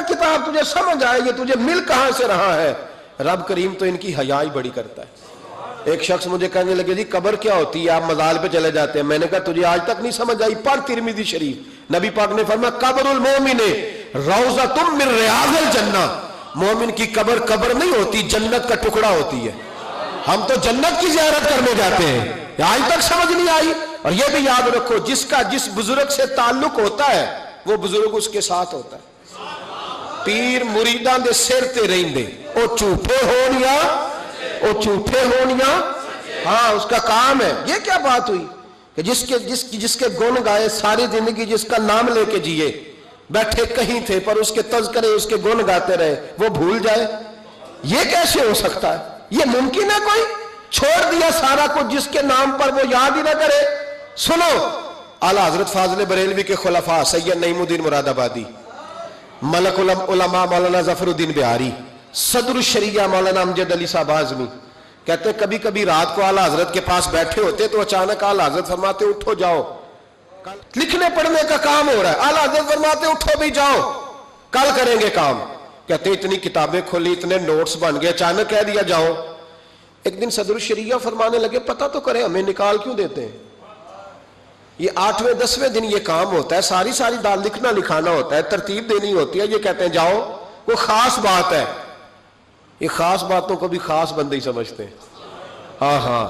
किताब तुझे समझ आए, ये तुझे मिल कहां से रहा है। रब करीम तो इनकी हया ही बड़ी करता है। एक शख्स मुझे कहने लगे जी कब्र क्या होती है, आप मजाल पे चले जाते हैं। मैंने कहा तुझे आज तक नहीं समझ आई, पढ़ तिरमिज़ी शरीफ। नबी पाक ने फरमाया कब्रुल मोमिन रौज़तुम मिन रियाज़िल जन्नह। मोमिन की कब्र कब्र नहीं होती, जन्नत का टुकड़ा होती है। हम तो जन्नत की ज़ियारत करने जाते हैं, आज तक समझ नहीं आई। और ये भी याद रखो, जिसका जिस बुजुर्ग से ताल्लुक होता है वो बुजुर्ग उसके साथ होता है। पीर मुरीदां दे सिर ते रहिंदे, ओ झूठे होन या ओ झूठे होन या, हाँ उसका काम है। ये क्या बात हुई कि जिसके गुण गाए, सारी जिंदगी जिसका नाम लेके जिए, बैठे कहीं थे पर उसके तज़किरे उसके गुण गाते रहे, वो भूल जाए। ये कैसे हो सकता है? ये मुमकिन है? कोई छोड़ दिया सारा कुछ जिसके नाम पर वो याद ही ना करे। सुनो, आला हजरत फाजिल बरेलवी के खुलफा सैयद नईमुद्दीन मुरादाबादी, मलक उलमा मौलाना जफरुद्दीन बिहारी, सदर शरिया मौलाना अमजद अली साहब आज़मी कहते कभी कभी रात को आला हजरत के पास बैठे होते तो अचानक आला हजरत फरमाते उठो जाओ, लिखने पढ़ने का काम हो रहा है। आला हजरत फरमाते उठो भी जाओ, कल करेंगे काम। कहते इतनी किताबें खोली, इतने नोट्स बन गए, अचानक कह दिया जाओ। एक दिन सदर शरिया फरमाने लगे पता तो करें, हमें निकाल क्यों देते हैं? ये 8वें 10वें दिन ये काम होता है, सारी सारी दाल लिखना लिखाना होता है, तरतीब देनी होती है। ये कहते हैं जाओ, वो खास बात है। ये खास बातों को भी खास बंदे ही समझते हैं। हाँ हाँ,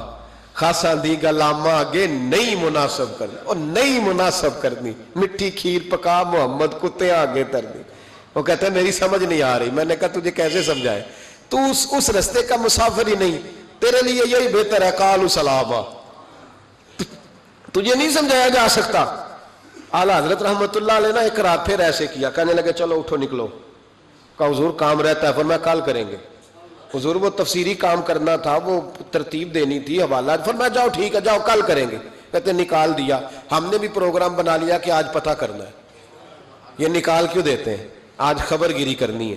खासा दी गलामा आगे नहीं मुनासब करनी, और नहीं मुनासब करनी, मिट्टी खीर पका मोहम्मद कुत्ते आगे तरनी। वो कहते हैं मेरी समझ नहीं आ रही। मैंने कहा तुझे कैसे समझाए, तू उस रास्ते का मुसाफिर ही नहीं, तेरे लिए यही बेहतर है कालू सलामा, तुझे नहीं समझाया जा सकता। आला हजरत रहमतुल्लाह अलैह ना एक रात फिर ऐसे किया, कहने लगे चलो उठो निकलो। कहा हुजूर काम रहता है, फरमाया कल करेंगे। हुजूर वो तफसीरी काम करना था, वो तरतीब देनी थी, हवाला, फरमाया जाओ ठीक है जाओ कल करेंगे। कहते निकाल दिया। हमने भी प्रोग्राम बना लिया कि आज पता करना है। ये निकाल क्यों देते हैं? आज खबर गिरी करनी है।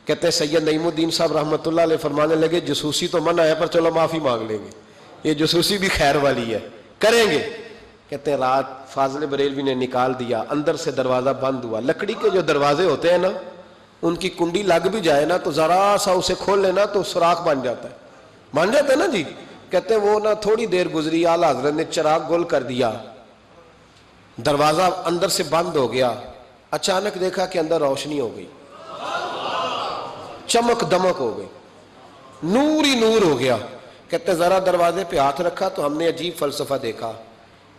कहते हैं सैयद नईमुद्दीन साहब रहमतुल्लाह अलैह फरमाने लगे जसूसी तो मना है पर चलो माफी मांग लेंगे, ये जसूसी भी खैर वाली है, करेंगे। कहते हैं रात फाजिल बरेलवी ने निकाल दिया, अंदर से दरवाजा बंद हुआ। लकड़ी के जो दरवाजे होते हैं ना, उनकी कुंडी लग भी जाए ना तो जरा सा उसे खोल लेना तो सुराख बन जाता है, मान जाते हैं ना जी। कहते हैं वो ना थोड़ी देर गुजरी, आला हजरत ने चिराग गोल कर दिया, दरवाजा अंदर से बंद हो गया। अचानक देखा कि अंदर रोशनी हो गई, चमक दमक हो गई, नूर ही नूर हो गया। कहते जरा दरवाजे पे हाथ रखा तो हमने अजीब फलसफा देखा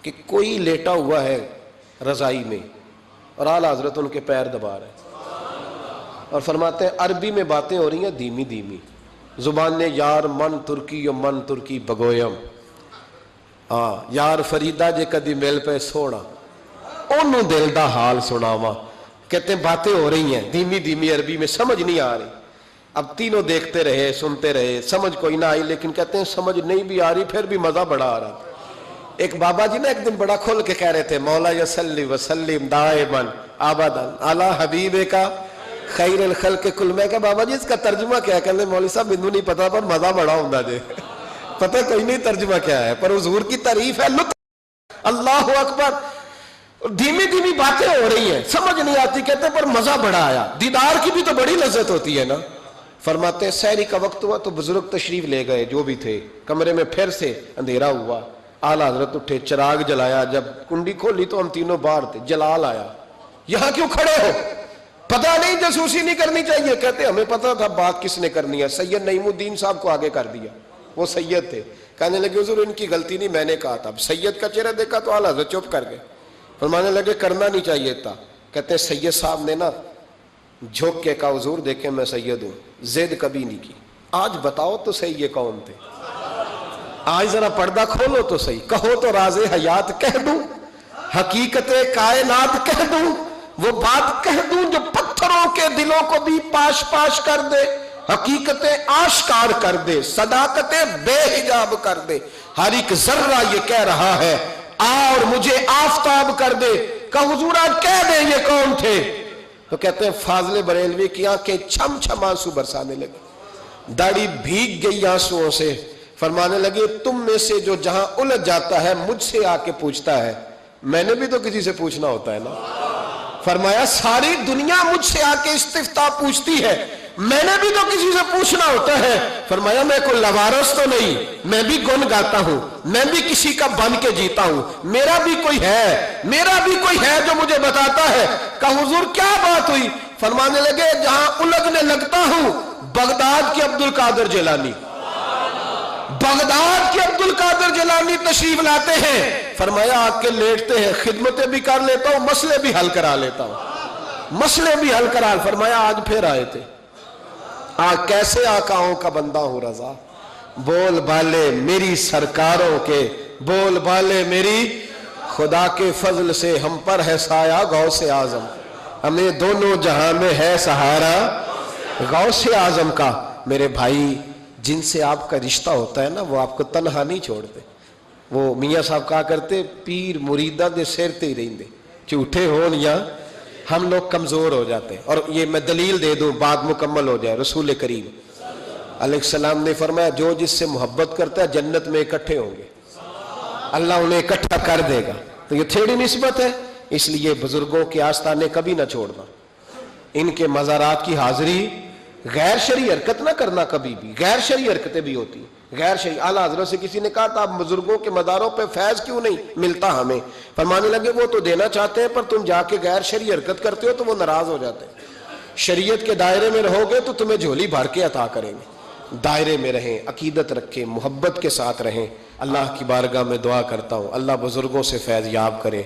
कि कोई लेटा हुआ है रजाई में और आला हजरत उनके पैर दबा रहे और फरमाते हैं अरबी में बातें हो रही हैं धीमी धीमी, जुबान ने यार मन तुर्की यो मन तुर्की बगोयम, हाँ यार फरीदा जे कदी मिल पे सोना ओनू दिल दा हाल सुनावा। कहते हैं बातें हो रही हैं धीमी धीमी अरबी में, समझ नहीं आ रही। अब तीनों देखते रहे सुनते रहे, समझ कोई ना आई, लेकिन कहते हैं समझ नहीं भी आ रही फिर भी मजा बड़ा आ रहा। एक बाबा जी ना एक दिन बड़ा खोल के कह रहे थे मौला यसल्ली वसल्लिम दाइमन आबदन अला हबीबे का खैरुल खल्क कुल। मैं क्या बाबा जी इसका तर्जुमा क्या है? कहते मौली साहब मैनू नहीं पता पर मजा बड़ा होता जे पता कोई नहीं तर्जुमा क्या है, पर हुजूर की तारीफ है, लुत्फ। अल्लाह अकबर। धीमी धीमी बातें हो रही हैं, समझ नहीं आती, कहते पर मजा बड़ा आया। दीदार की भी तो बड़ी लज्जत होती है ना। फरमाते सहरी का वक्त हुआ तो बुजुर्ग तशरीफ ले गए जो भी थे, कमरे में फिर से अंधेरा हुआ। आला हजरत उठे, चिराग जलाया, जब कुंडी खोली तो हम तीनों बाहर थे। जलाल आया, यहां क्यों खड़े हो? पता नहीं जासूसी नहीं करनी चाहिए। कहते हमें पता था बात किसने करनी है, सैयद नईमुद्दीन साहब को आगे कर दिया। वो सैयद थे, कहने लगे हुजूर इनकी गलती नहीं, मैंने कहा था। सैयद का चेहरा देखा तो आला हजरत चुप कर गए, फरमाने लगे करना नहीं चाहिए था। कहते सैयद साहब ने ना झोंक के कहा हुजूर देखे मैं सैयद हूं, जिद कभी नहीं की। आज बताओ तो सही ये कौन थे? आज जरा पर्दा खोलो तो सही, कहो तो राज़े हयात कह दूं, हकीकत कायनात कह दूं, वो बात कह दूं जो पत्थरों के दिलों को भी पाश पाश कर दे, हकीकतें आश्कार कर दे, सदाकतें बेहिजाब कर दे। हर एक जर्रा ये कह रहा है आ और मुझे आफताब कर दे। का हुजूर आज कह दे ये कौन थे? तो कहते हैं फाजिल बरेलवी की आंखें छम छम आंसू बरसाने लगी, दाढ़ी भीग गई आंसुओं से। फरमाने लगे तुम में से जो जहां उलझ जाता है मुझसे आके पूछता है, मैंने भी तो किसी से पूछना होता है ना। فرمایا ساری دنیا مجھ سے آ کے استفتاء پوچھتی ہے، میں نے بھی تو کسی سے پوچھنا ہوتا ہے۔ فرمایا میں کوئی لوارث تو نہیں، میں بھی گن گاتا ہوں، میں بھی کسی کا بن کے جیتا ہوں، میرا بھی کوئی ہے جو مجھے بتاتا ہے۔ کہا حضور کیا بات ہوئی؟ فرمانے لگے جہاں الجھنے لگتا ہوں بغداد کے عبد القادر جیلانی، بغداد کے عبد القادر جیلانی تشریف لاتے ہیں۔ فرمایا آ کے لیٹتے ہیں، خدمتیں بھی کر لیتا ہوں، مسئلے بھی حل کرا لیتا ہوں، فرمایا آج پھر آئے تھے، آج کیسے آقاؤں کا بندہ ہوں رضا، بول بالے میری سرکاروں کے، بول بالے میری خدا کے فضل سے ہم پر ہے سایہ غوث اعظم، ہمیں دونوں جہاں میں ہے سہارا غوث اعظم کا۔ میرے بھائی جن سے آپ کا رشتہ ہوتا ہے نا وہ آپ کو تنہا نہیں چھوڑتے۔ وہ میاں صاحب کہا کرتے پیر مریدہ دے سیر تے ہی رہندے، جھوٹے ہون یا ہم لوگ کمزور ہو جاتے ہیں۔ اور یہ میں دلیل دے دوں بات مکمل ہو جائے، رسول کریم علیہ السلام نے فرمایا جو جس سے محبت کرتا ہے جنت میں اکٹھے ہوں گے، اللہ انہیں اکٹھا کر دے گا۔ تو یہ تھوڑی نسبت ہے، اس لیے بزرگوں کے آستانے کبھی نہ چھوڑنا، ان کے مزارات کی حاضری، غیر شرعی حرکت نہ کرنا کبھی بھی، غیر شرعی حرکتیں بھی ہوتی ہیں، غیر شرعی۔ اعلیٰ حضرت سے کسی نے کہا تھا آپ بزرگوں کے مزاروں پہ فیض کیوں نہیں ملتا ہمیں؟ فرمانے لگے وہ تو دینا چاہتے ہیں پر تم جا کے غیر شرعی حرکت کرتے ہو تو وہ ناراض ہو جاتے ہیں۔ شریعت کے دائرے میں رہو گے تو تمہیں جھولی بھر کے عطا کریں گے۔ دائرے میں رہیں، عقیدت رکھیں، محبت کے ساتھ رہیں۔ اللہ کی بارگاہ میں دعا کرتا ہوں اللہ بزرگوں سے فیض یاب کرے۔